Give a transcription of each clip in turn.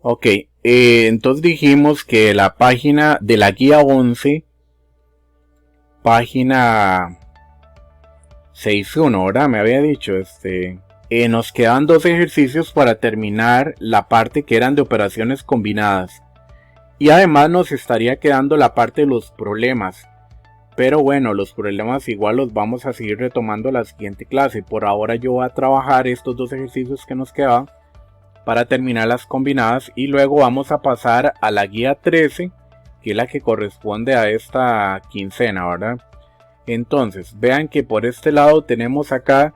Ok, entonces dijimos que la página de la guía 11, página 6.1, ¿verdad? Me había dicho, nos quedan dos ejercicios para terminar la parte que eran de operaciones combinadas. Y además nos estaría quedando la parte de los problemas. Pero bueno, los problemas igual los vamos a seguir retomando la siguiente clase. Por ahora yo voy a trabajar estos dos ejercicios que nos quedan para terminar las combinadas, y luego vamos a pasar a la guía 13, que es la que corresponde a esta quincena, ¿verdad? Entonces, vean que por este lado tenemos acá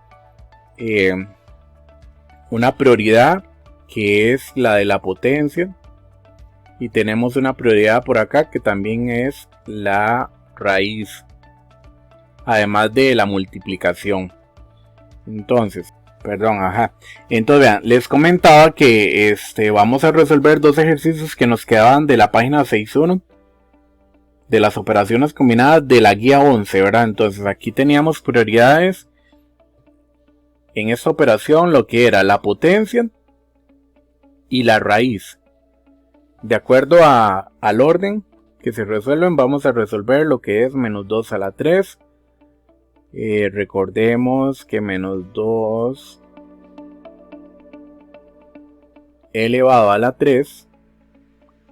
una prioridad que es la de la potencia, y tenemos una prioridad por acá que también es la raíz, además de la multiplicación. Entonces vean, les comentaba que vamos a resolver dos ejercicios que nos quedaban de la página 6.1 de las operaciones combinadas de la guía 11, ¿verdad? Entonces aquí teníamos prioridades en esta operación, lo que era la potencia y la raíz. De acuerdo al orden que se resuelven, vamos a resolver lo que es menos 2 a la 3. Recordemos que menos 2 elevado a la 3,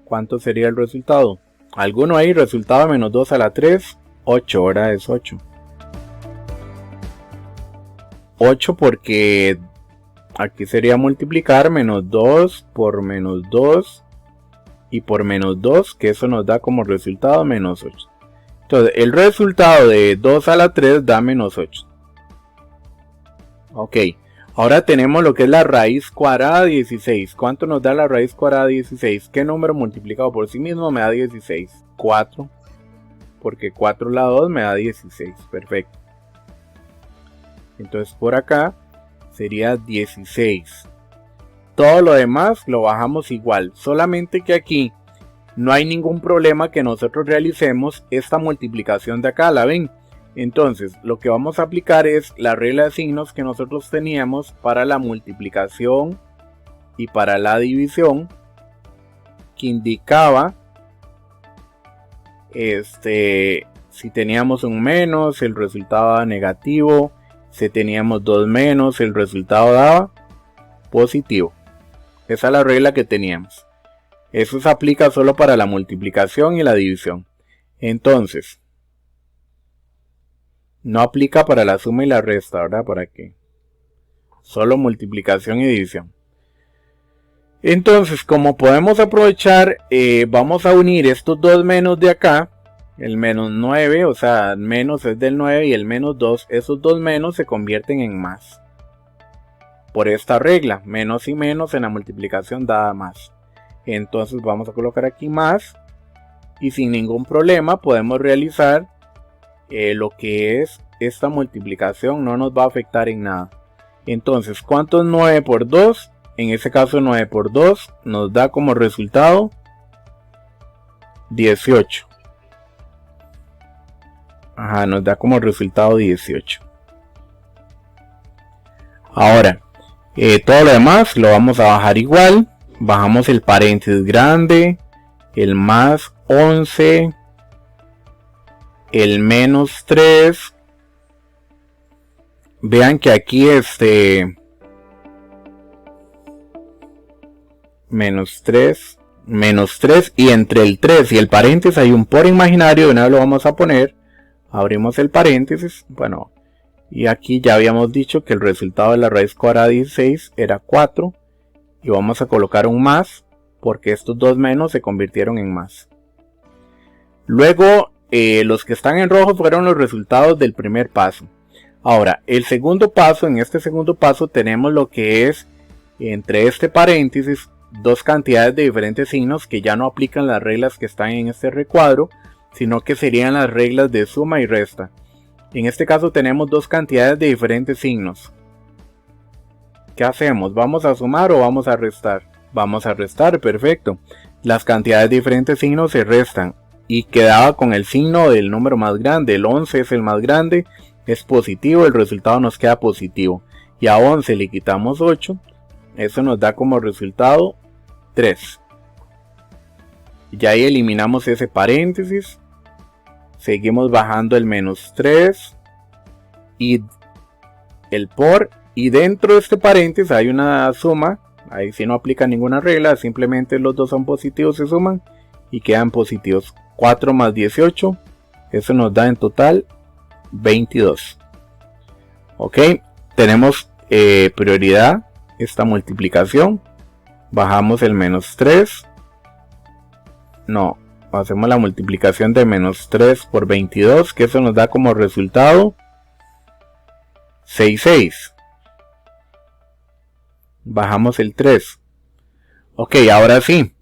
¿cuánto sería el resultado? ¿Alguno ahí? Resultado de menos 2 a la 3, 8, ¿verdad? Es 8. 8 porque aquí sería multiplicar menos 2 por menos 2 y por menos 2, que eso nos da como resultado menos 8. Entonces el resultado de 2 a la 3 da menos 8. Ok, ahora tenemos lo que es la raíz cuadrada de 16. ¿Cuánto nos da la raíz cuadrada de 16? ¿Qué número multiplicado por sí mismo me da 16? 4, porque 4 la 2 me da 16, perfecto. Entonces por acá sería 16. Todo lo demás lo bajamos igual, solamente que aquí no hay ningún problema que nosotros realicemos esta multiplicación de acá, ¿la ven? Entonces lo que vamos a aplicar es la regla de signos que nosotros teníamos para la multiplicación y para la división, que indicaba si teníamos un menos, el resultado daba negativo; si teníamos dos menos, el resultado daba positivo. Esa es la regla que teníamos. Eso se aplica solo para la multiplicación y la división. Entonces, no aplica para la suma y la resta, ¿verdad? ¿Para qué? Solo multiplicación y división. Entonces, como podemos aprovechar, vamos a unir estos dos menos de acá. El menos 9, o sea, menos es del 9 y el menos 2. Esos dos menos se convierten en más. Por esta regla, menos y menos en la multiplicación da más. Entonces vamos a colocar aquí más, y sin ningún problema podemos realizar lo que es esta multiplicación, no nos va a afectar en nada. Entonces, ¿cuánto es 9 por 2? En este caso 9 por 2 nos da como resultado 18. Nos da como resultado 18. Ahora, todo lo demás lo vamos a bajar igual. Bajamos el paréntesis grande, el más 11, el menos 3. Vean que aquí menos 3, y entre el 3 y el paréntesis hay un por imaginario. De una vez lo vamos a poner. Abrimos el paréntesis. Bueno, y aquí ya habíamos dicho que el resultado de la raíz cuadrada de 16 era 4. Y vamos a colocar un más, porque estos dos menos se convirtieron en más. Luego, los que están en rojo fueron los resultados del primer paso. Ahora, el segundo paso, en este segundo paso tenemos lo que es, entre este paréntesis, dos cantidades de diferentes signos que ya no aplican las reglas que están en este recuadro, sino que serían las reglas de suma y resta. En este caso tenemos dos cantidades de diferentes signos. ¿Qué hacemos? ¿Vamos a sumar o vamos a restar? Vamos a restar, perfecto. Las cantidades de diferentes signos se restan y quedaba con el signo del número más grande. El 11 es el más grande, es positivo, el resultado nos queda positivo. Y a 11 le quitamos 8, eso nos da como resultado 3. Ya ahí eliminamos ese paréntesis. Seguimos bajando el menos 3 y el por, y dentro de este paréntesis hay una suma. Ahí sí no aplica ninguna regla, simplemente los dos son positivos, se suman y quedan positivos. 4 más 18, eso nos da en total 22. Ok, tenemos prioridad esta multiplicación. Bajamos el menos 3. No, hacemos la multiplicación de menos 3 por 22, que eso nos da como resultado 66. Bajamos el 3. Ok, ahora sí,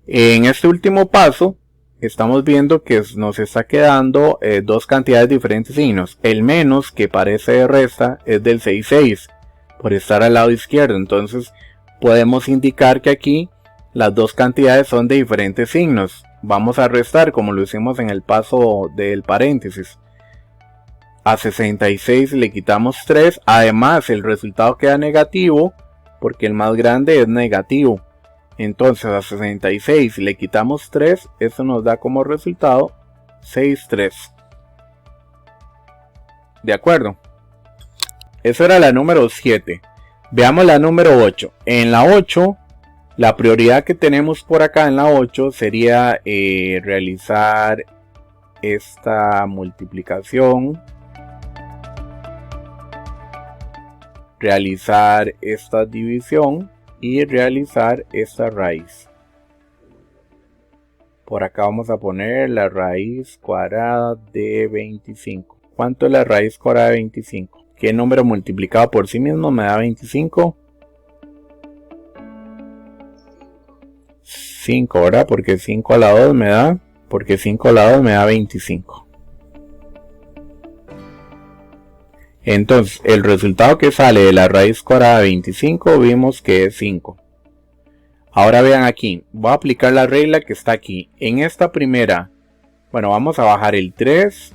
en este último paso estamos viendo que nos está quedando dos cantidades de diferentes signos. El menos, que parece de resta, es del 66 por estar al lado izquierdo. Entonces podemos indicar que aquí las dos cantidades son de diferentes signos. Vamos a restar como lo hicimos en el paso del paréntesis. A 66 le quitamos 3. Además el resultado queda negativo porque el más grande es negativo. Entonces a 66 le quitamos 3. Eso nos da como resultado 63. ¿De acuerdo? Eso era la número 7. Veamos la número 8. En la 8, la prioridad que tenemos por acá en la 8 sería realizar esta multiplicación, realizar esta división y realizar esta raíz. Por acá vamos a poner la raíz cuadrada de 25. ¿Cuánto es la raíz cuadrada de 25? ¿Qué número multiplicado por sí mismo me da 25? 5, ¿verdad? Porque 5 a la 2 me da, 25. Entonces, el resultado que sale de la raíz cuadrada de 25 vimos que es 5. Ahora vean aquí, voy a aplicar la regla que está aquí. En esta primera, bueno, vamos a bajar el 3.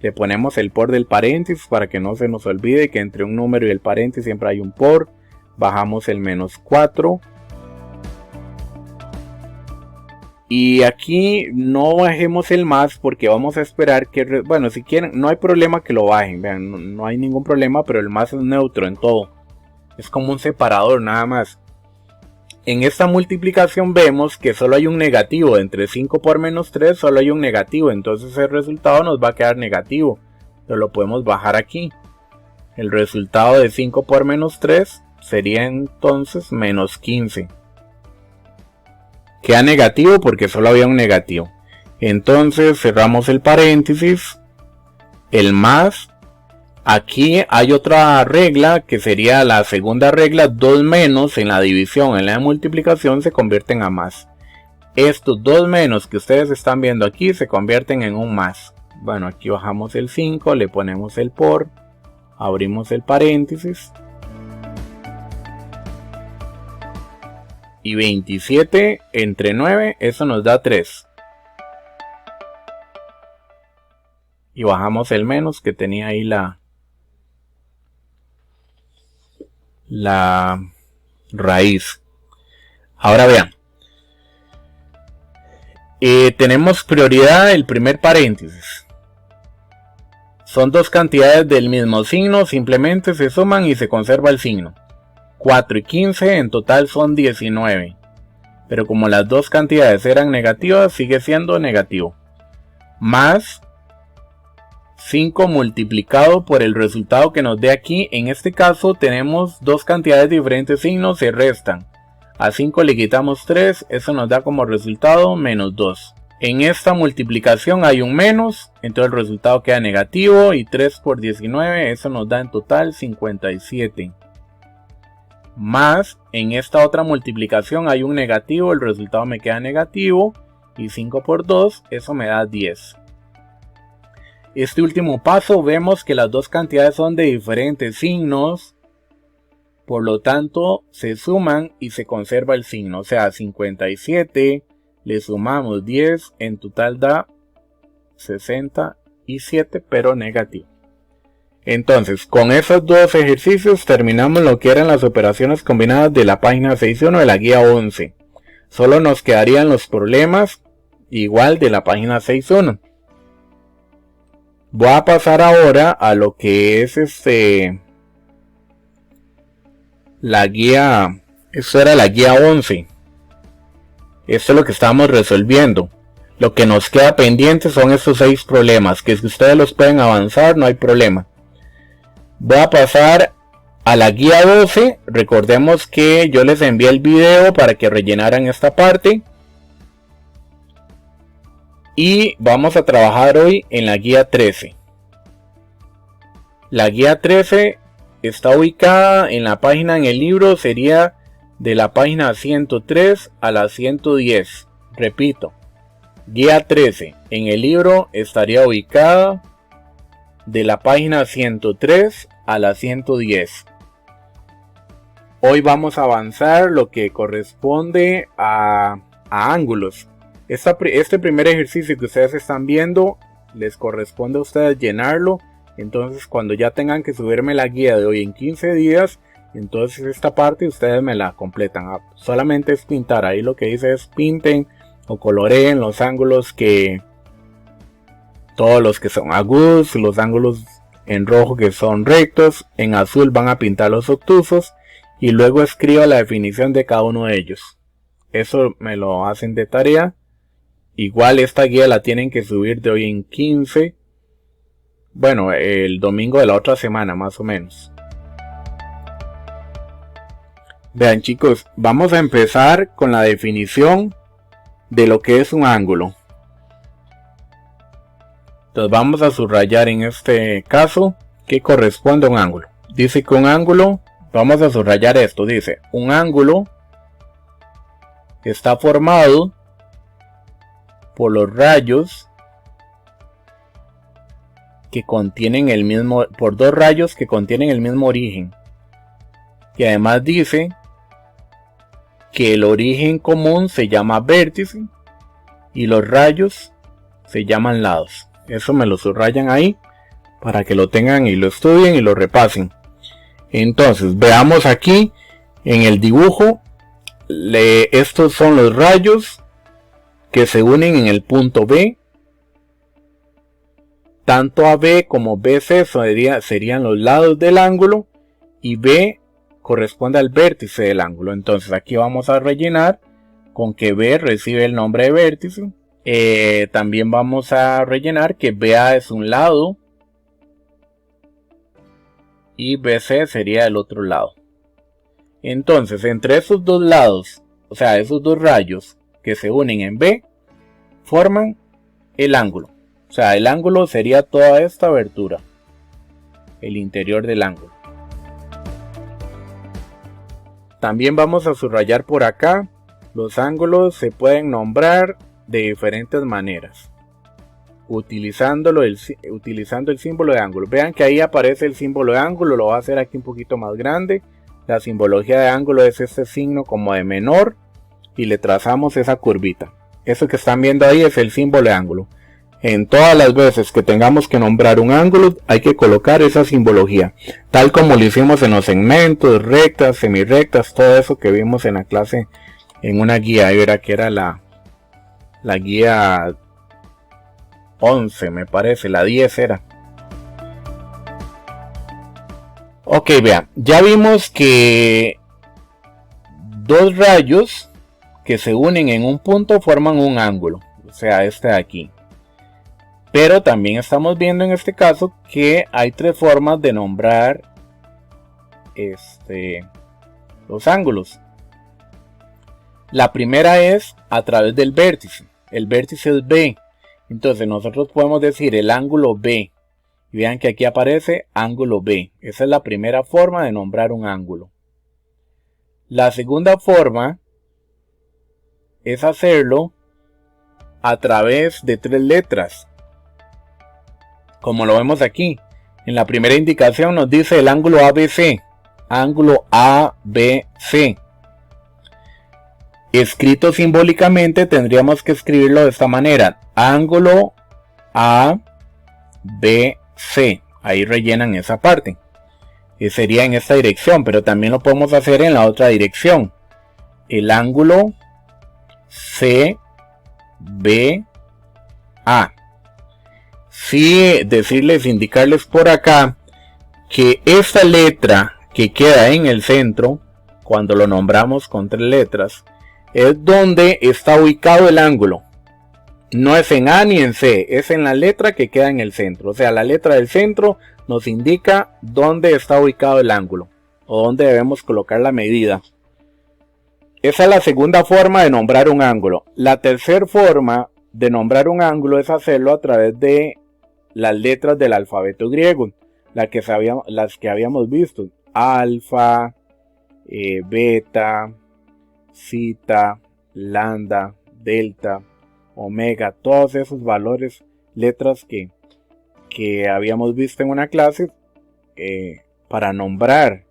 Le ponemos el por del paréntesis para que no se nos olvide que entre un número y el paréntesis siempre hay un por. Bajamos el menos 4. Y aquí no bajemos el más porque vamos a esperar que, bueno, si quieren, no hay problema que lo bajen, vean, no hay ningún problema, pero el más es neutro en todo. Es como un separador nada más. En esta multiplicación vemos que solo hay un negativo, entre 5 por menos 3 solo hay un negativo, entonces el resultado nos va a quedar negativo. Pero lo podemos bajar aquí. El resultado de 5 por menos 3 sería entonces menos 15. Queda negativo porque solo había un negativo. Entonces cerramos el paréntesis. El más. Aquí hay otra regla que sería la segunda regla. 2 menos en la división, en la multiplicación se convierten a más. Estos 2 menos que ustedes están viendo aquí se convierten en un más. Bueno, aquí bajamos el 5, le ponemos el por. Abrimos el paréntesis. Y 27 entre 9, eso nos da 3. Y bajamos el menos que tenía ahí la raíz. Ahora vean. Tenemos prioridad el primer paréntesis. Son dos cantidades del mismo signo, simplemente se suman y se conserva el signo. 4 y 15 en total son 19. Pero como las dos cantidades eran negativas, sigue siendo negativo. Más 5 multiplicado por el resultado que nos dé aquí. En este caso tenemos dos cantidades de diferentes signos, se restan. A 5 le quitamos 3, eso nos da como resultado menos 2. En esta multiplicación hay un menos, entonces el resultado queda negativo. Y 3 por 19, eso nos da en total 57. Más, en esta otra multiplicación hay un negativo, el resultado me queda negativo. Y 5 por 2, eso me da 10. Este último paso vemos que las dos cantidades son de diferentes signos. Por lo tanto, se suman y se conserva el signo. O sea, 57 le sumamos 10, en total da 67, pero negativo. Entonces, con esos dos ejercicios terminamos lo que eran las operaciones combinadas de la página 6.1 de la guía 11. Solo nos quedarían los problemas igual de la página 6.1. Voy a pasar ahora a lo que es la guía. Esto era la guía 11. Esto es lo que estamos resolviendo. Lo que nos queda pendiente son estos 6 problemas, que si ustedes los pueden avanzar no hay problema. Voy a pasar a la guía 12. Recordemos que yo les envié el video para que rellenaran esta parte. Y vamos a trabajar hoy en la guía 13. La guía 13 está ubicada en la página, en el libro sería de la página 103 a la 110. Repito, guía 13 en el libro estaría ubicada de la página 103 a la 110. Hoy vamos a avanzar lo que corresponde a ángulos. Este primer ejercicio que ustedes están viendo les corresponde a ustedes llenarlo. Entonces cuando ya tengan que subirme la guía de hoy en 15 días, entonces esta parte ustedes me la completan. Solamente es pintar. Ahí lo que dice es pinten o coloreen los ángulos, que todos los que son agudos, los ángulos en rojo que son rectos, en azul van a pintar los obtusos y luego escriba la definición de cada uno de ellos. Eso me lo hacen de tarea. Igual esta guía la tienen que subir de hoy en 15. Bueno, el domingo de la otra semana más o menos. Vean chicos, vamos a empezar con la definición de lo que es un ángulo. Entonces vamos a subrayar en este caso que corresponde a un ángulo. Dice que un ángulo, vamos a subrayar esto, dice un ángulo está formado por los rayos que contienen el mismo, por dos rayos que contienen el mismo origen. Y además dice que el origen común se llama vértice y los rayos se llaman lados. Eso me lo subrayan ahí para que lo tengan y lo estudien y lo repasen. Entonces veamos aquí en el dibujo, estos son los rayos que se unen en el punto B. Tanto AB como BC serían los lados del ángulo y B corresponde al vértice del ángulo. Entonces aquí vamos a rellenar con que B recibe el nombre de vértice. También vamos a rellenar que BA es un lado y BC sería el otro lado. Entonces entre esos dos lados, o sea esos dos rayos que se unen en B, forman el ángulo. O sea, el ángulo sería toda esta abertura, el interior del ángulo. También vamos a subrayar por acá, los ángulos se pueden nombrar de diferentes maneras, utilizando el símbolo de ángulo. Vean que ahí aparece el símbolo de ángulo, lo voy a hacer aquí un poquito más grande. La simbología de ángulo es este signo como de menor y le trazamos esa curvita. Eso que están viendo ahí es el símbolo de ángulo. En todas las veces que tengamos que nombrar un ángulo hay que colocar esa simbología, tal como lo hicimos en los segmentos, rectas, semirrectas, todo eso que vimos en la clase en una guía. Ahí verá que era la guía 11, me parece, la 10 era. Ok, vean, ya vimos que dos rayos que se unen en un punto forman un ángulo, o sea, este de aquí. Pero también estamos viendo en este caso que hay tres formas de nombrar los ángulos. La primera es a través del vértice. El vértice es B. Entonces nosotros podemos decir el ángulo B. Y vean que aquí aparece ángulo B. Esa es la primera forma de nombrar un ángulo. La segunda forma es hacerlo a través de tres letras. Como lo vemos aquí. En la primera indicación nos dice el ángulo ABC. Ángulo ABC. Escrito simbólicamente tendríamos que escribirlo de esta manera. Ángulo ABC. Ahí rellenan esa parte. Y sería en esta dirección, pero también lo podemos hacer en la otra dirección. El ángulo CBA. Sí, indicarles por acá que esta letra que queda en el centro, cuando lo nombramos con 3 letras, es donde está ubicado el ángulo. No es en A ni en C, es en la letra que queda en el centro. O sea, la letra del centro nos indica dónde está ubicado el ángulo o dónde debemos colocar la medida. Esa es la segunda forma de nombrar un ángulo. La tercera forma de nombrar un ángulo es hacerlo a través de las letras del alfabeto griego, las que habíamos visto: alfa, beta, zeta, lambda, delta, omega, todos esos valores, letras que habíamos visto en una clase. Para nombrar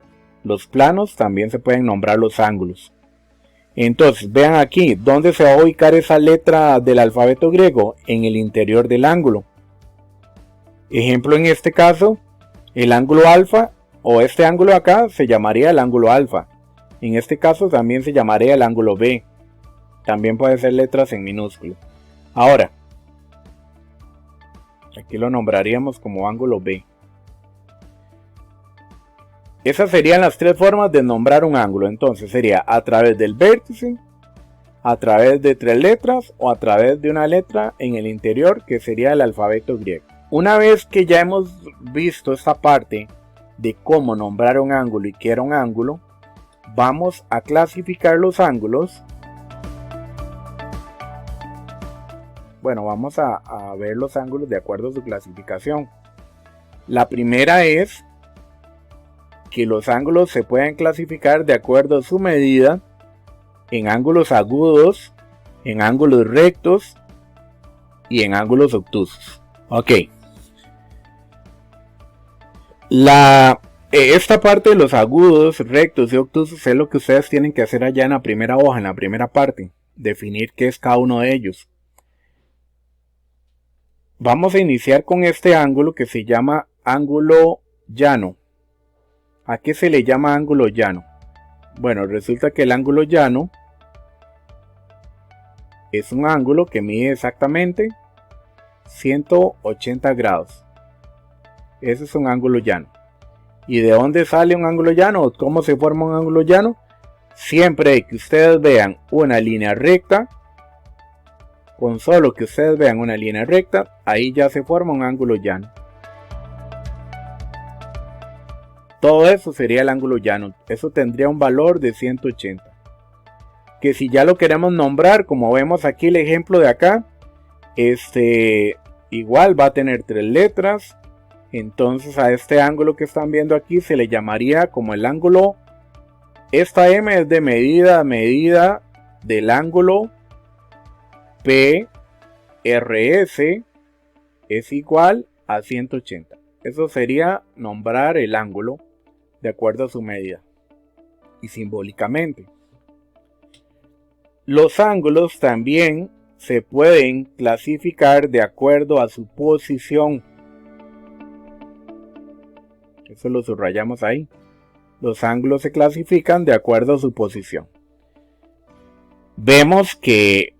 los planos también se pueden nombrar los ángulos. Entonces vean aquí, ¿dónde se va a ubicar esa letra del alfabeto griego? En el interior del ángulo. Ejemplo, en este caso, el ángulo alfa, o este ángulo acá, se llamaría el ángulo alfa. En este caso también se llamaría el ángulo B. También puede ser letras en minúsculo. Ahora, aquí lo nombraríamos como ángulo B. Esas serían las 3 formas de nombrar un ángulo. Entonces sería a través del vértice, a través de 3 letras o a través de una letra en el interior, que sería el alfabeto griego. Una vez que ya hemos visto esta parte de cómo nombrar un ángulo y qué era un ángulo, vamos a clasificar los ángulos. Bueno, vamos a ver los ángulos de acuerdo a su clasificación. La primera es que los ángulos se pueden clasificar de acuerdo a su medida en ángulos agudos, en ángulos rectos y en ángulos obtusos. Ok. Esta parte de los agudos, rectos y obtusos es lo que ustedes tienen que hacer allá en la primera hoja, en la primera parte. Definir qué es cada uno de ellos. Vamos a iniciar con este ángulo que se llama ángulo llano. ¿A qué se le llama ángulo llano? Bueno, resulta que el ángulo llano es un ángulo que mide exactamente 180 grados. Ese es un ángulo llano. ¿Y de dónde sale un ángulo llano? ¿Cómo se forma un ángulo llano? Siempre que ustedes vean una línea recta, con solo que ustedes vean una línea recta, ahí ya se forma un ángulo llano. Todo eso sería el ángulo llano. Eso tendría un valor de 180. Que si ya lo queremos nombrar, como vemos aquí el ejemplo de acá, igual va a tener 3 letras. Entonces a este ángulo que están viendo aquí se le llamaría como el ángulo. Esta M es de medida del ángulo PRS es igual a 180. Eso sería nombrar el ángulo de acuerdo a su medida y simbólicamente. Los ángulos también se pueden clasificar de acuerdo a su posición. Eso lo subrayamos ahí. Los ángulos se clasifican de acuerdo a su posición. Vemos que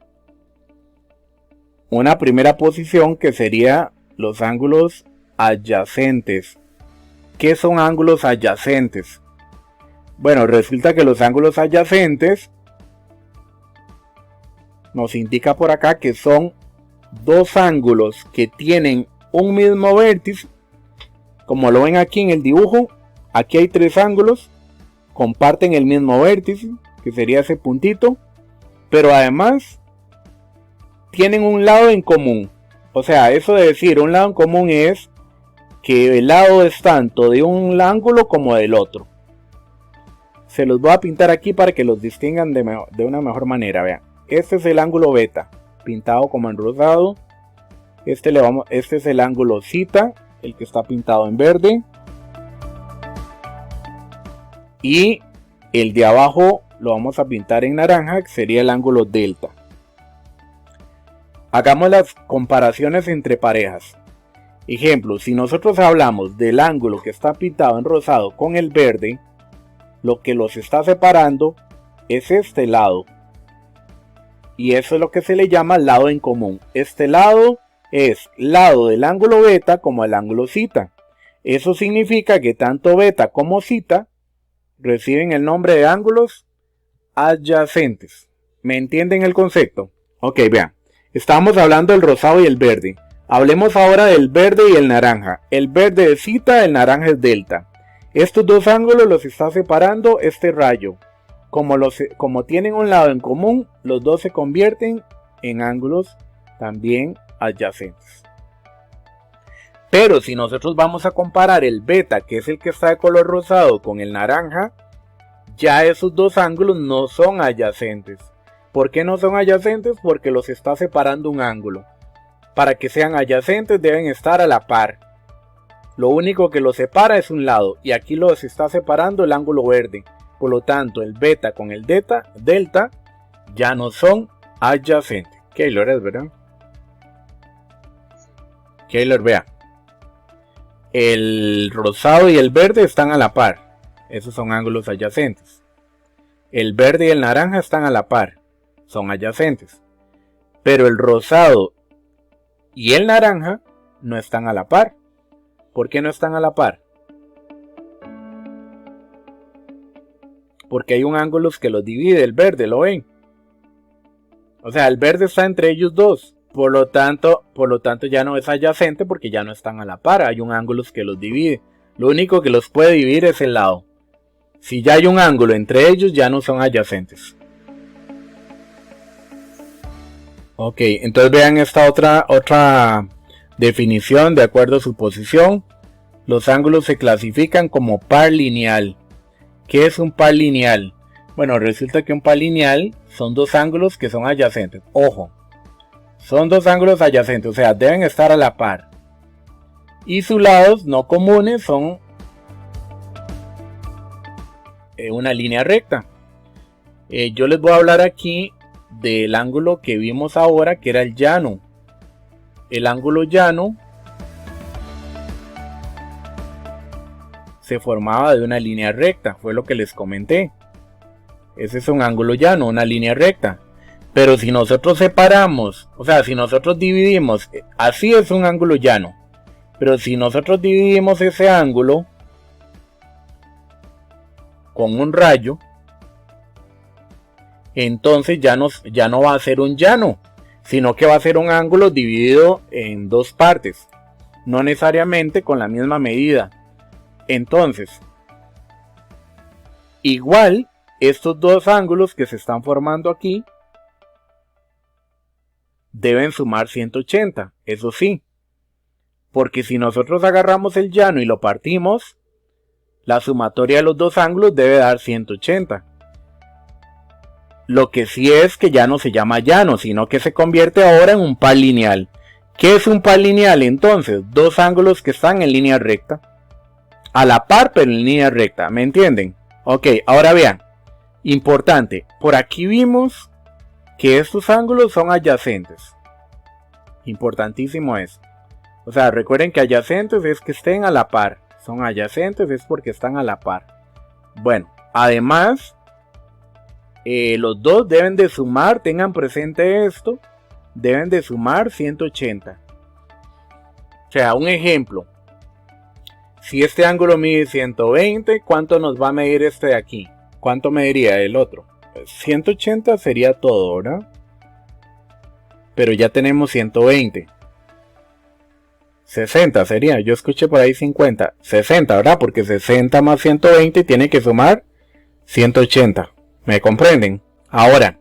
una primera posición que sería los ángulos adyacentes. ¿Qué son ángulos adyacentes? Bueno, resulta que los ángulos adyacentes nos indica por acá que son 2 ángulos que tienen un mismo vértice. Como lo ven aquí en el dibujo, aquí hay 3 ángulos, comparten el mismo vértice, que sería ese puntito, pero además tienen un lado en común. O sea, eso de decir un lado en común es que el lado es tanto de un ángulo como del otro. Se los voy a pintar aquí para que los distingan de una mejor manera. Vean, este es el ángulo beta, pintado como en rosado. Este es el ángulo zeta, el que está pintado en verde. Y el de abajo lo vamos a pintar en naranja, que sería el ángulo delta. Hagamos las comparaciones entre parejas. Ejemplo, si nosotros hablamos del ángulo que está pintado en rosado con el verde, lo que los está separando es este lado. y eso es lo que se le llama lado en común. Este lado es lado del ángulo beta como el ángulo zeta. Eso significa que tanto beta como zeta reciben el nombre de ángulos adyacentes. ¿Me entienden el concepto? Ok, vean. Estábamos hablando del rosado y el verde. Hablemos ahora del verde y el naranja. El verde es zeta, el naranja es delta. Estos dos ángulos los está separando este rayo. Como tienen un lado en común, los dos se convierten en ángulos también adyacentes. Pero si nosotros vamos a comparar el beta, que es el que está de color rosado, con el naranja, ya esos dos ángulos no son adyacentes. ¿Por qué no son adyacentes? Porque los está separando un ángulo. Para que sean adyacentes deben estar a la par. Lo único que los separa es un lado, y aquí los está separando el ángulo verde. Por lo tanto, el beta con el delta ya no son adyacentes. Keylor es, ¿verdad? Keylor, vea. El rosado y el verde están a la par. Esos son ángulos adyacentes. El verde y el naranja están a la par. Son adyacentes. Pero el rosado y el naranja no están a la par. ¿Por qué no están a la par? Porque hay un ángulo que los divide, el verde, ¿lo ven? O sea, el verde está entre ellos dos. Por lo tanto ya no es adyacente porque ya no están a la par. Hay un ángulo que los divide. Lo único que los puede dividir es el lado. Si ya hay un ángulo entre ellos, ya no son adyacentes. Ok, entonces vean esta otra definición de acuerdo a su posición. Los ángulos se clasifican como par lineal. ¿Qué es un par lineal? Bueno, resulta que un par lineal son dos ángulos que son adyacentes. Ojo, son dos ángulos adyacentes, o sea, deben estar a la par. Y sus lados no comunes son una línea recta. Yo les voy a hablar aquí del ángulo que vimos ahora, que era el llano. El ángulo llano se formaba de una línea recta, fue lo que les comenté. Ese es un ángulo llano, una línea recta. Pero si nosotros separamos, o sea, si nosotros dividimos, así es un ángulo llano. Pero si nosotros dividimos ese ángulo con un rayo, entonces ya no va a ser un llano, sino que va a ser un ángulo dividido en dos partes, no necesariamente con la misma medida. Entonces, igual estos dos ángulos que se están formando aquí deben sumar 180, eso sí, porque si nosotros agarramos el llano y lo partimos, la sumatoria de los dos ángulos debe dar 180. Lo que sí es que ya no se llama llano, sino que se convierte ahora en un par lineal. ¿Qué es un par lineal entonces? Dos ángulos que están en línea recta. A la par pero en línea recta, ¿me entienden? Ok, ahora vean. Importante, por aquí vimos que estos ángulos son adyacentes. Importantísimo eso. O sea, recuerden que adyacentes es que estén a la par. Son adyacentes es porque están a la par. Bueno, además, los dos deben de sumar, tengan presente esto, deben de sumar 180. O sea, un ejemplo. Si este ángulo mide 120, ¿cuánto nos va a medir este de aquí? ¿Cuánto mediría el otro? 180 sería todo, ¿verdad? Pero ya tenemos 120. 60 sería, yo escuché por ahí 50. 60, ¿verdad? Porque 60 más 120 tiene que sumar 180. ¿Me comprenden? Ahora,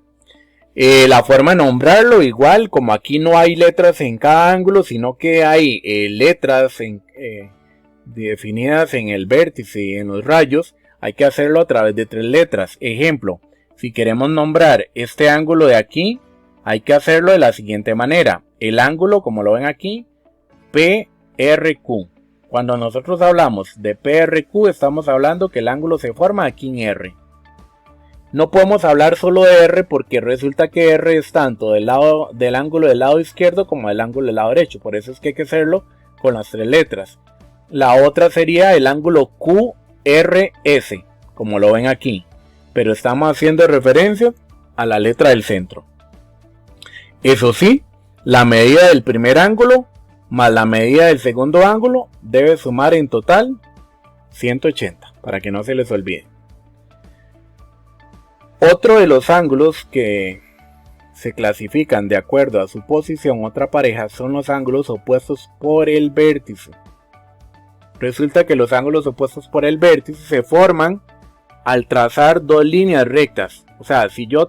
la forma de nombrarlo, igual, como aquí no hay letras en cada ángulo, sino que hay letras definidas en el vértice y en los rayos, hay que hacerlo a través de 3 letras. Ejemplo, si queremos nombrar este ángulo de aquí, hay que hacerlo de la siguiente manera. El ángulo, como lo ven aquí, PRQ. Cuando nosotros hablamos de PRQ, estamos hablando que el ángulo se forma aquí en R. No podemos hablar solo de R porque resulta que R es tanto del ángulo del lado izquierdo como del ángulo del lado derecho. Por eso es que hay que hacerlo con las 3 letras. La otra sería el ángulo QRS, como lo ven aquí. Pero estamos haciendo referencia a la letra del centro. Eso sí, la medida del primer ángulo más la medida del segundo ángulo debe sumar en total 180, para que no se les olvide. Otro de los ángulos que se clasifican de acuerdo a su posición otra pareja son los ángulos opuestos por el vértice. Resulta que los ángulos opuestos por el vértice se forman al trazar dos líneas rectas. O sea, si yo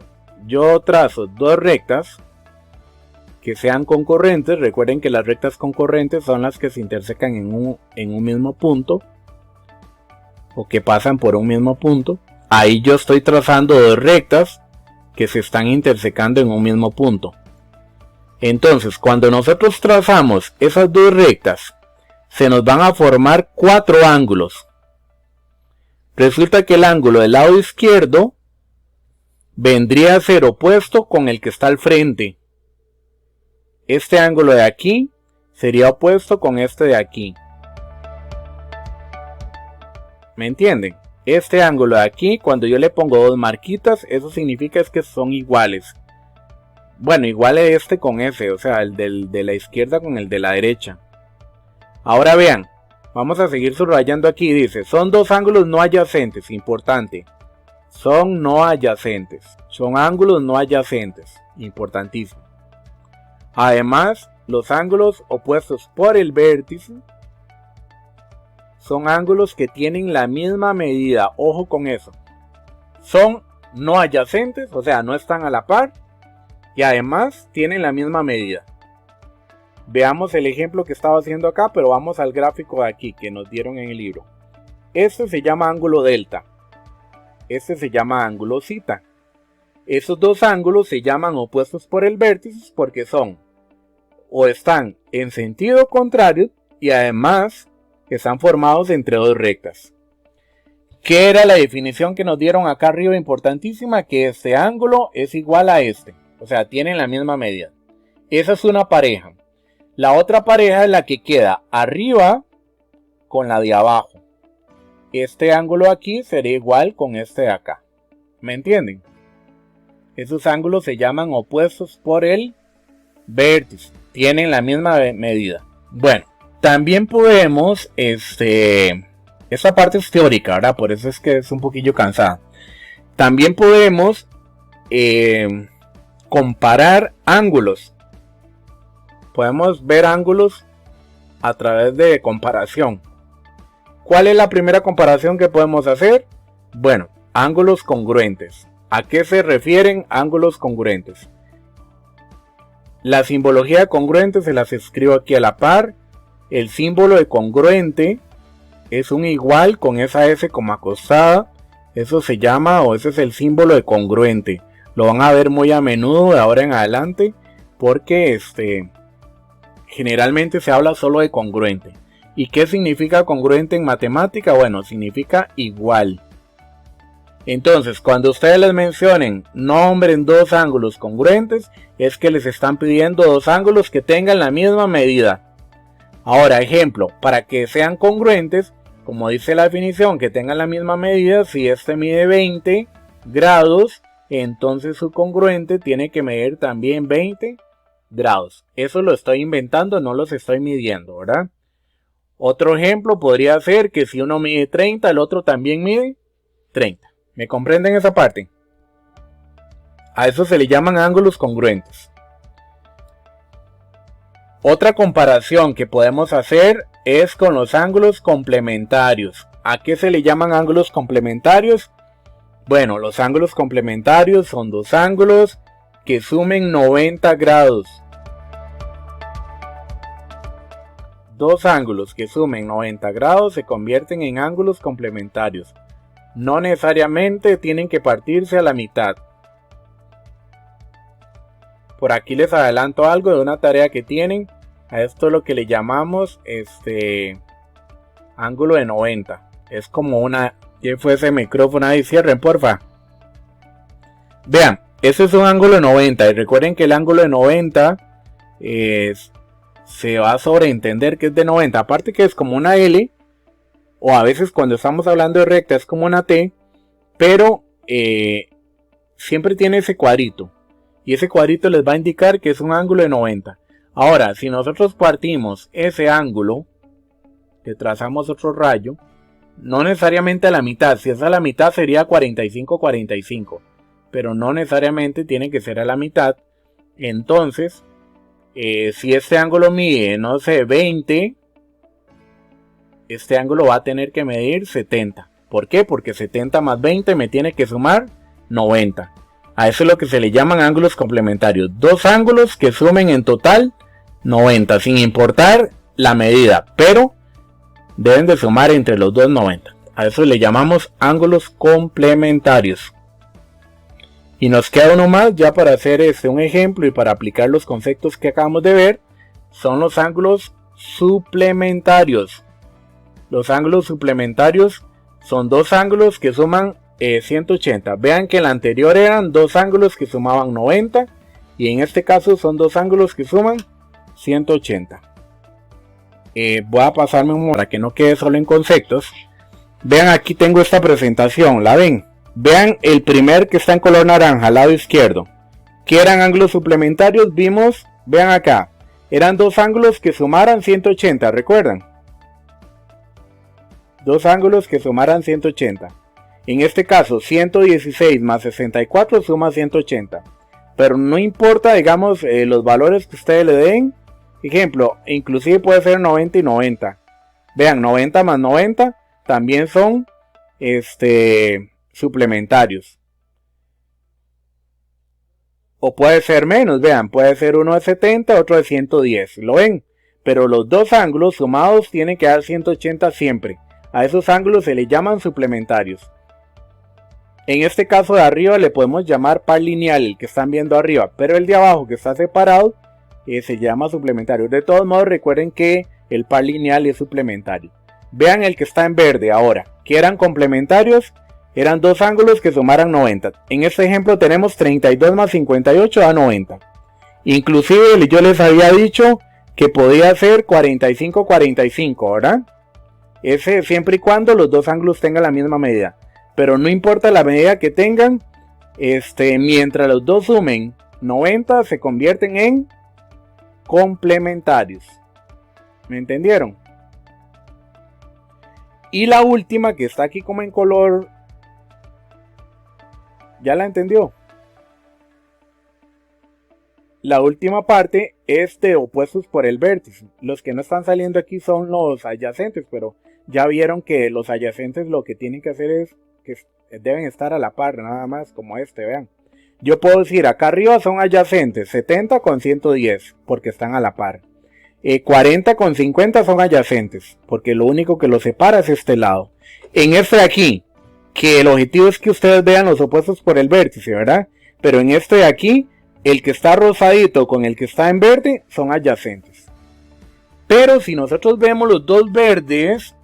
trazo dos rectas que sean concurrentes, recuerden que las rectas concurrentes son las que se intersecan en un mismo punto o que pasan por un mismo punto. Ahí yo estoy trazando dos rectas que se están intersecando en un mismo punto. Entonces, cuando nosotros trazamos esas dos rectas, se nos van a formar cuatro ángulos. Resulta que el ángulo del lado izquierdo vendría a ser opuesto con el que está al frente. Este ángulo de aquí sería opuesto con este de aquí. ¿Me entienden? Este ángulo de aquí, cuando yo le pongo dos marquitas, eso significa es que son iguales. Bueno, igual este con ese, o sea, el de la izquierda con el de la derecha. Ahora vean, vamos a seguir subrayando aquí, dice, son dos ángulos no adyacentes, importante. Son no adyacentes, son ángulos no adyacentes, importantísimo. Además, los ángulos opuestos por el vértice son ángulos que tienen la misma medida, ojo con eso. Son no adyacentes, o sea, no están a la par y además tienen la misma medida. Veamos el ejemplo que estaba haciendo acá, pero vamos al gráfico de aquí que nos dieron en el libro. Este se llama ángulo delta, este se llama ángulo zeta. Esos dos ángulos se llaman opuestos por el vértice porque son o están en sentido contrario y además están formados entre dos rectas. ¿Qué era la definición que nos dieron acá arriba? Importantísima, que este ángulo es igual a este, o sea, tienen la misma medida. Esa es una pareja. La otra pareja es la que queda arriba con la de abajo. Este ángulo aquí sería igual con este de acá. ¿Me entienden? Esos ángulos se llaman opuestos por el vértice. Tienen la misma medida. Bueno, también podemos, esta parte es teórica, ¿verdad? Por eso es que es un poquillo cansada. También podemos comparar ángulos. Podemos ver ángulos a través de comparación. ¿Cuál es la primera comparación que podemos hacer? Bueno, ángulos congruentes. ¿A qué se refieren ángulos congruentes? La simbología de congruente se las escribo aquí a la par. El símbolo de congruente es un igual con esa S como acostada. Eso se llama, o ese es el símbolo de congruente. Lo van a ver muy a menudo de ahora en adelante, porque generalmente se habla solo de congruente. ¿Y qué significa congruente en matemática? Bueno, significa igual. Entonces, cuando ustedes les mencionen, nombren dos ángulos congruentes, es que les están pidiendo dos ángulos que tengan la misma medida. Ahora, ejemplo, para que sean congruentes, como dice la definición, que tengan la misma medida, si este mide 20 grados, entonces su congruente tiene que medir también 20 grados. Eso lo estoy inventando, no los estoy midiendo, ¿verdad? Otro ejemplo podría ser que si uno mide 30, el otro también mide 30. ¿Me comprenden esa parte? A eso se le llaman ángulos congruentes. Otra comparación que podemos hacer es con los ángulos complementarios. ¿A qué se le llaman ángulos complementarios? Bueno, los ángulos complementarios son dos ángulos que sumen 90 grados. Dos ángulos que sumen 90 grados se convierten en ángulos complementarios. No necesariamente tienen que partirse a la mitad. Por aquí les adelanto algo de una tarea que tienen. A esto es lo que le llamamos ángulo de 90. Es como una... ¿Qué fue ese micrófono ahí? Cierren, porfa. Vean, ese es un ángulo de 90. Y recuerden que el ángulo de 90 se va a sobreentender que es de 90. Aparte que es como una L. O a veces cuando estamos hablando de recta es como una T. Pero siempre tiene ese cuadrito. y ese cuadrito les va a indicar que es un ángulo de 90. Ahora, si nosotros partimos ese ángulo, le trazamos otro rayo, no necesariamente a la mitad, si es a la mitad sería 45-45, pero no necesariamente tiene que ser a la mitad. Entonces, si este ángulo mide, no sé, 20, este ángulo va a tener que medir 70. ¿Por qué? Porque 70 más 20 me tiene que sumar 90. A eso es lo que se le llaman ángulos complementarios. Dos ángulos que sumen en total 90, sin importar la medida, pero deben de sumar entre los dos 90. A eso le llamamos ángulos complementarios. Y nos queda uno más ya para hacer un ejemplo y para aplicar los conceptos que acabamos de ver. Son los ángulos suplementarios. Los ángulos suplementarios son dos ángulos que suman 180. Vean que en el anterior eran dos ángulos que sumaban 90. Y en este caso son dos ángulos que suman 180. Voy a pasarme un momento para que no quede solo en conceptos. Vean, aquí tengo esta presentación, ¿la ven? Vean el primer que está en color naranja, al lado izquierdo. ¿Qué eran ángulos suplementarios? Vimos, vean acá, eran dos ángulos que sumaran 180, ¿recuerdan? Dos ángulos que sumaran 180. En este caso, 116 más 64 suma 180. Pero no importa, digamos, los valores que ustedes le den. Ejemplo, inclusive puede ser 90 y 90. Vean, 90 más 90 también son suplementarios. O puede ser menos, vean, puede ser uno de 70, otro de 110. ¿Lo ven? Pero los dos ángulos sumados tienen que dar 180 siempre. A esos ángulos se les llaman suplementarios. En este caso de arriba le podemos llamar par lineal, el que están viendo arriba, pero el de abajo que está separado se llama suplementario. De todos modos, recuerden que el par lineal es suplementario. Vean el que está en verde ahora, que eran complementarios, eran dos ángulos que sumaran 90. En este ejemplo tenemos 32 más 58 da 90. Inclusive yo les había dicho que podía ser 45-45, ¿verdad? Ese siempre y cuando los dos ángulos tengan la misma medida. Pero no importa la medida que tengan, mientras los dos sumen 90 se convierten en complementarios. ¿Me entendieron? Y la última que está aquí como en color, ¿ya la entendió? La última parte es de opuestos por el vértice. Los que no están saliendo aquí son los adyacentes, pero ya vieron que los adyacentes lo que tienen que hacer es que deben estar a la par, nada más como vean. Yo puedo decir, acá arriba son adyacentes, 70 con 110, porque están a la par. 40 con 50 son adyacentes, porque lo único que los separa es este lado. En este de aquí, que el objetivo es que ustedes vean los opuestos por el vértice, ¿verdad? Pero en este de aquí, el que está rosadito con el que está en verde son adyacentes. Pero si nosotros vemos los dos verdes,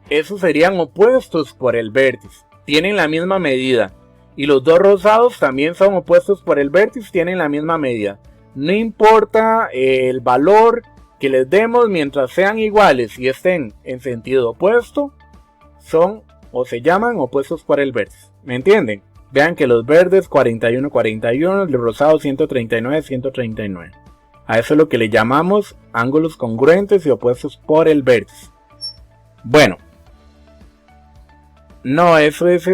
esos serían opuestos por el vértice. Tienen la misma medida. Y los dos rosados también son opuestos por el vértice, tienen la misma medida. No importa el valor que les demos, mientras sean iguales y estén en sentido opuesto, son o se llaman opuestos por el vértice. ¿Me entienden? Vean que los verdes 41-41, los rosados 139-139. A eso es lo que le llamamos ángulos congruentes y opuestos por el vértice. Bueno. No, eso es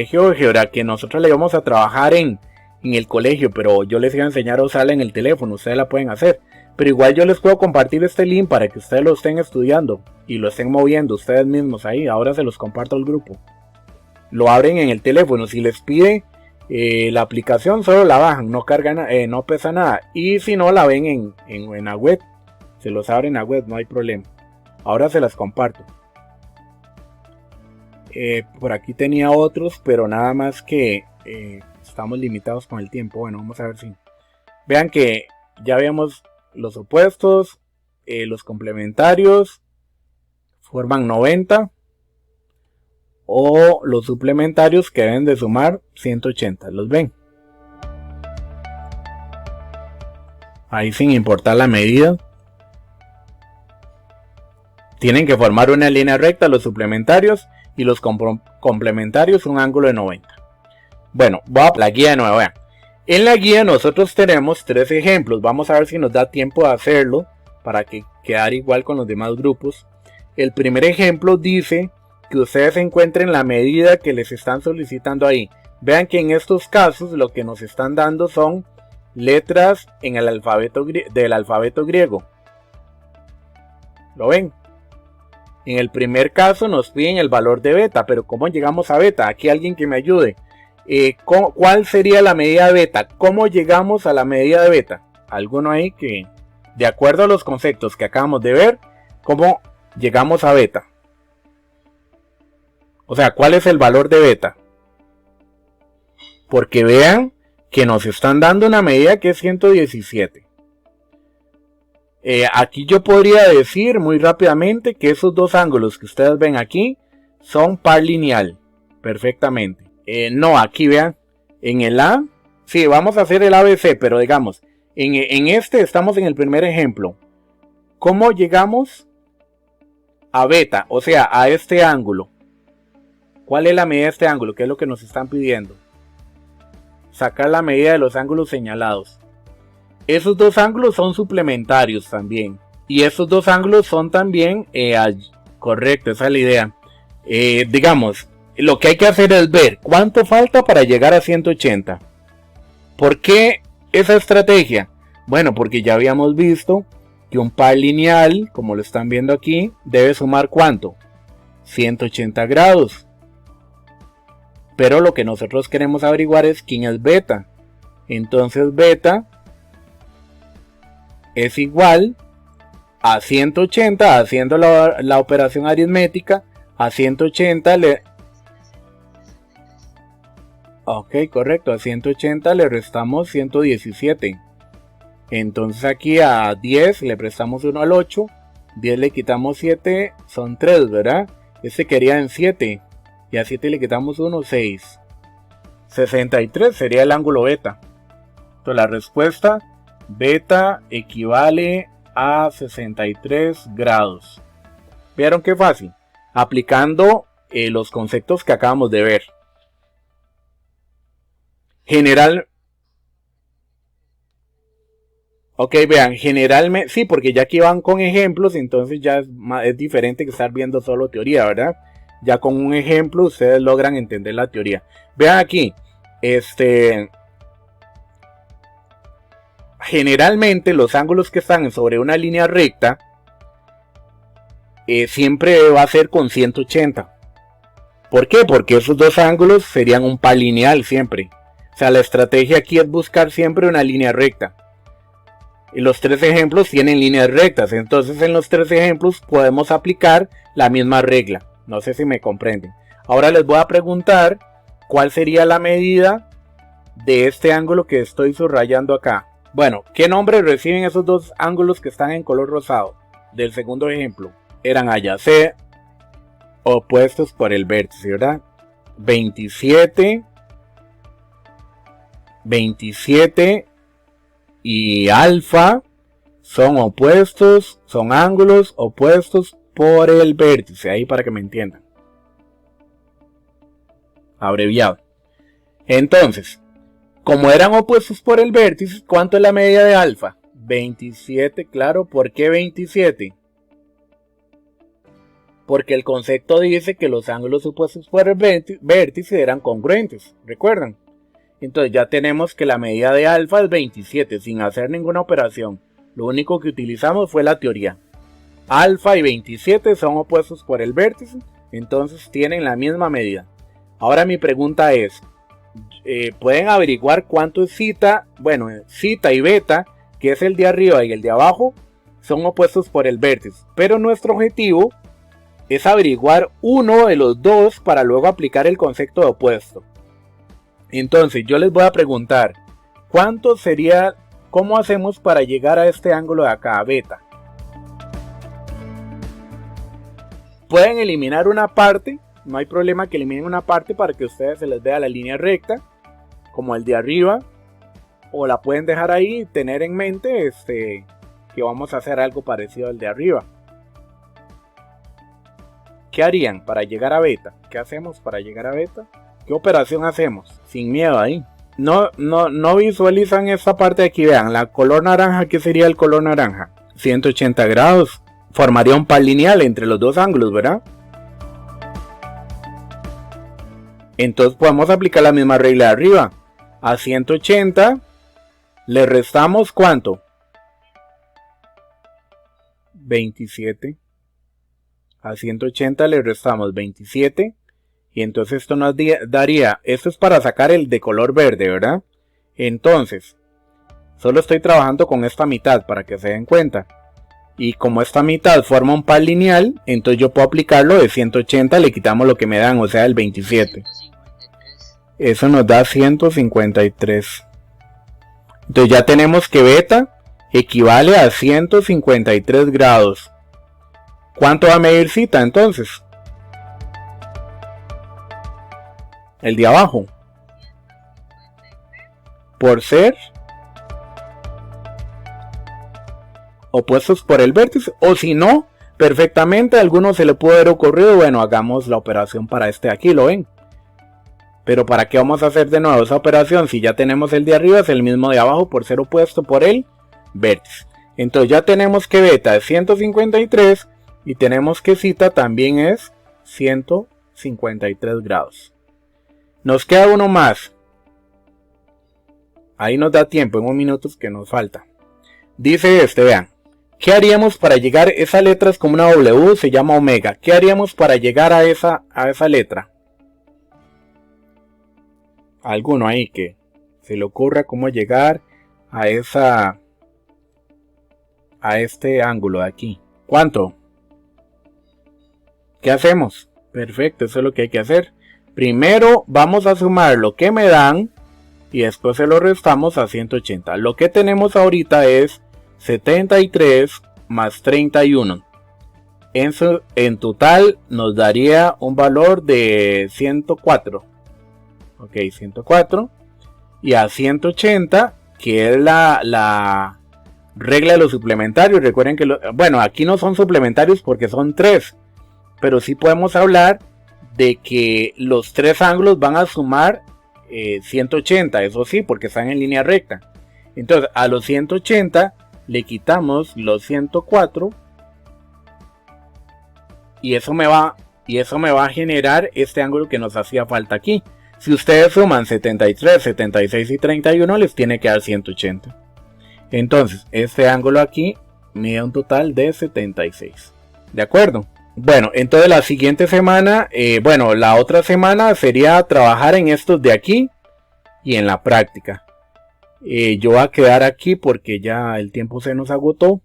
GeoGebra que nosotros le vamos a trabajar en el colegio, pero yo les iba a enseñar a usarla en el teléfono, ustedes la pueden hacer. Pero igual yo les puedo compartir este link para que ustedes lo estén estudiando y lo estén moviendo ustedes mismos ahí. Ahora se los comparto al grupo. Lo abren en el teléfono, si les pide la aplicación solo la bajan, no cargan, no pesa nada. Y si no la ven en la web, se los abren en la web, no hay problema. Ahora se las comparto. Por aquí tenía otros, pero nada más que estamos limitados con el tiempo. Bueno, vamos a ver si vean que ya vemos los opuestos, los complementarios forman 90 o los suplementarios que deben de sumar 180. ¿Los ven? Ahí sin importar la medida. Tienen que formar una línea recta los suplementarios y los complementarios un ángulo de 90. Bueno, voy a la guía de nuevo. Vean. En la guía nosotros tenemos 3 ejemplos. Vamos a ver si nos da tiempo de hacerlo para que quedar igual con los demás grupos. El primer ejemplo dice que ustedes encuentren la medida que les están solicitando ahí. Vean que en estos casos lo que nos están dando son letras en el alfabeto del alfabeto griego. ¿Lo ven? En el primer caso nos piden el valor de beta, pero ¿cómo llegamos a beta? Aquí alguien que me ayude. ¿Cuál sería la medida de beta? ¿Cómo llegamos a la medida de beta? Alguno ahí que, de acuerdo a los conceptos que acabamos de ver, ¿cómo llegamos a beta? O sea, ¿cuál es el valor de beta? Porque vean que nos están dando una medida que es 117. Aquí yo podría decir muy rápidamente que esos dos ángulos que ustedes ven aquí son par lineal. Perfectamente. No, aquí vean. En el A. Sí, vamos a hacer el ABC, pero digamos. En este estamos en el primer ejemplo. ¿Cómo llegamos a beta? O sea, a este ángulo. ¿Cuál es la medida de este ángulo? ¿Qué es lo que nos están pidiendo? Sacar la medida de los ángulos señalados. Esos dos ángulos son suplementarios también. Y esos dos ángulos son también... correcto, esa es la idea. Digamos, lo que hay que hacer es ver cuánto falta para llegar a 180. ¿Por qué esa estrategia? Bueno, porque ya habíamos visto que un par lineal, como lo están viendo aquí, debe sumar ¿cuánto? 180 grados. Pero lo que nosotros queremos averiguar es quién es beta. Entonces beta es igual a 180, haciendo la operación aritmética, a 180 le... Ok, correcto, a 180 le restamos 117. Entonces aquí a 10 le prestamos 1 al 8, 10 le quitamos 7, son 3, ¿verdad? Este quería en 7. Y a 7 le quitamos 1, 6. 63 sería el ángulo beta. Entonces la respuesta, beta equivale a 63 grados. ¿Vieron qué fácil? Aplicando los conceptos que acabamos de ver. Ok, vean, generalmente, sí, porque ya aquí van con ejemplos, entonces ya es diferente que estar viendo solo teoría, ¿verdad? Ya con un ejemplo ustedes logran entender la teoría. Vean aquí, generalmente los ángulos que están sobre una línea recta siempre va a ser con 180. ¿Por qué? Porque esos dos ángulos serían un par lineal siempre. O sea, la estrategia aquí es buscar siempre una línea recta. Y los 3 ejemplos tienen líneas rectas, entonces en los 3 ejemplos podemos aplicar la misma regla. No sé si me comprenden. Ahora les voy a preguntar cuál sería la medida de este ángulo que estoy subrayando acá. Bueno, ¿qué nombre reciben esos dos ángulos que están en color rosado? Del segundo ejemplo. Eran adyacentes, opuestos por el vértice, ¿verdad? 27 y alfa son opuestos, son ángulos opuestos por el vértice, ahí para que me entiendan. Abreviado. Entonces, como eran opuestos por el vértice, ¿cuánto es la medida de alfa? 27, claro. ¿Por qué 27? Porque el concepto dice que los ángulos opuestos por el vértice eran congruentes, ¿recuerdan? Entonces ya tenemos que la medida de alfa es 27 sin hacer ninguna operación. Lo único que utilizamos fue la teoría. Alfa y 27 son opuestos por el vértice, entonces tienen la misma medida. Ahora mi pregunta es, ¿pueden averiguar cuánto es zeta? Bueno, zeta y beta, que es el de arriba y el de abajo, son opuestos por el vértice. Pero nuestro objetivo es averiguar uno de los dos para luego aplicar el concepto de opuesto. Entonces yo les voy a preguntar, ¿cuánto sería, cómo hacemos para llegar a este ángulo de acá, beta? Pueden eliminar una parte, no hay problema que eliminen una parte para que ustedes se les vea la línea recta, como el de arriba, o la pueden dejar ahí y tener en mente que vamos a hacer algo parecido al de arriba. ¿Qué harían para llegar a beta? ¿Qué hacemos para llegar a beta? ¿Qué operación hacemos? Sin miedo ahí. no visualizan esta parte de aquí. Vean, la color naranja, ¿qué sería el color naranja? 180 grados. Formaría un par lineal entre los dos ángulos, ¿verdad? Entonces podemos aplicar la misma regla de arriba. A 180 le restamos ¿cuánto? 27. A 180 le restamos 27. Y entonces esto nos daría, esto es para sacar el de color verde, ¿verdad? Entonces, solo estoy trabajando con esta mitad para que se den cuenta. Y como esta mitad forma un par lineal, entonces yo puedo aplicarlo de 180, le quitamos lo que me dan, o sea el 27. Eso nos da 153. Entonces ya tenemos que beta equivale a 153 grados. ¿Cuánto va a medir zeta entonces? El de abajo. Por ser opuestos por el vértice. O si no, perfectamente a alguno se le puede haber ocurrido, bueno, hagamos la operación para este aquí, ¿lo ven? Pero ¿para qué vamos a hacer de nuevo esa operación? Si ya tenemos el de arriba, es el mismo de abajo por ser opuesto por el vértice. Entonces ya tenemos que beta es 153 y tenemos que zeta también es 153 grados. Nos queda uno más. Ahí nos da tiempo en 1 minuto que nos falta. Dice vean. ¿Qué haríamos para llegar? Esa letra es como una W, se llama omega. ¿Qué haríamos para llegar a esa letra? Alguno ahí que se le ocurra cómo llegar a este ángulo de aquí. ¿Cuánto? ¿Qué hacemos? Perfecto, eso es lo que hay que hacer. Primero vamos a sumar lo que me dan y después se lo restamos a 180. Lo que tenemos ahorita es 73 más 31. En total nos daría un valor de 104. Ok, 104. Y a 180, que es la regla de los suplementarios. Recuerden que, bueno, aquí no son suplementarios porque son 3. Pero sí podemos hablar de que los 3 ángulos van a sumar 180. Eso sí, porque están en línea recta. Entonces, a los 180 le quitamos los 104. Y eso me va a generar este ángulo que nos hacía falta aquí. Si ustedes suman 73, 76 y 31, les tiene que dar 180. Entonces, este ángulo aquí mide un total de 76. ¿De acuerdo? Bueno, entonces la siguiente semana, la otra semana sería trabajar en estos de aquí y en la práctica. Yo voy a quedar aquí porque ya el tiempo se nos agotó.